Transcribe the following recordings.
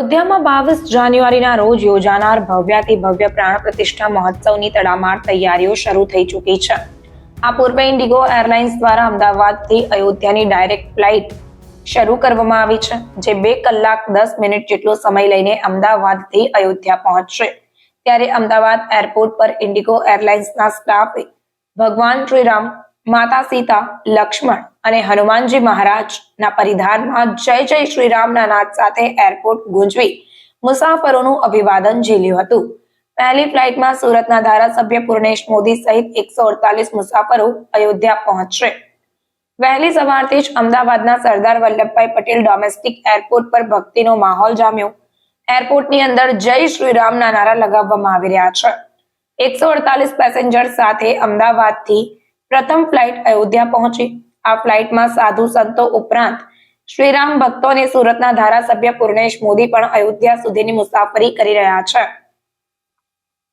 અયોધ્યામાં 22 જાન્યુઆરીના રોજ યોજાનાર ભવ્યાતિ ભવ્ય પ્રાણ પ્રતિષ્ઠા મહોત્સવની તડામાર તૈયારીઓ શરૂ થઈ ચૂકી છે। આ પૂર્વે ઇન્ડિગો એરલાઇન્સ દ્વારા અમદાવાદથી અયોધ્યાની ડાયરેક્ટ ફ્લાઇટ શરૂ કરવામાં આવી છે, જે 2 કલાક 10 મિનિટ જેટલો સમય લઈને અમદાવાદથી અયોધ્યા પહોંચશે। ત્યારે અમદાવાદ એરપોર્ટ પર ઇન્ડિગો એરલાઇન્સના સ્ટાફે ભગવાન શ્રીરામ, માતા સીતા, લક્ષ્મણ અને હનુમાનજી મહારાજના પરિધાનમાં જય જય શ્રીરામના નાદ સાથે એરપોર્ટ ગુંજવી મુસાફરોનું અભિવાદન ઝીલ્યું હતું। પહેલી ફ્લાઇટમાં સુરતના ધારાસભ્ય પૂર્ણેશ મોદી સહિત 148 મુસાફરો અયોધ્યા પહોંચશે। વહેલી સવારથી જ અમદાવાદના સરદાર વલ્લભભાઈ પટેલ ડોમેસ્ટિક એરપોર્ટ પર ભક્તિનો માહોલ જામ્યો। એરપોર્ટની અંદર જય શ્રીરામના નારા લગાવવામાં આવી રહ્યા છે। 148 પેસેન્જર સાથે અમદાવાદથી પ્રથમ ફ્લાઇટ અયોધ્યા પહોંચી। આ ફ્લાઇટમાં સાધુ સંતો ઉપરાંત શ્રીરામ ભક્તો અને સુરતના ધારાસભ્ય પૂર્ણેશ મોદી પણ અયોધ્યા સુધીની મુસાફરી કરી રહ્યા છે।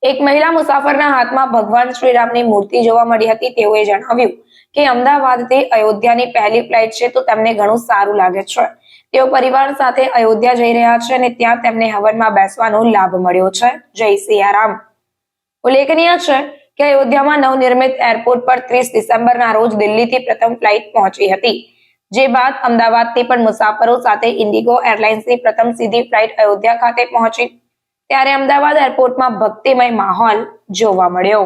એક મહિલા મુસાફરના હાથમાં ભગવાન શ્રીરામની મૂર્તિ જોવા મળી હતી। તેઓએ જણાવ્યું કે અમદાવાદથી અયોધ્યાની પહેલી ફ્લાઇટ છે તો તેમને ઘણું સારું લાગે છે। તેઓ પરિવાર સાથે અયોધ્યા જઈ રહ્યા છે અને ત્યાં તેમને હવનમાં બેસવાનો લાભ મળ્યો છે। જય સિયારામ। ઉલ્લેખનીય છે કે અયોધ્યામાં નવનિર્મિત એરપોર્ટ પર 30 ડિસેમ્બરના રોજ દિલ્હીથી પ્રથમ ફ્લાઇટ પહોંચી હતી, જે બાદ અમદાવાદથી પણ મુસાફરો સાથે ઇન્ડિગો એરલાઇન્સની પ્રથમ સીધી ફ્લાઇટ અયોધ્યા ખાતે પહોંચી। ત્યારે અમદાવાદ એરપોર્ટમાં ભક્તિમય માહોલ જોવા મળ્યો।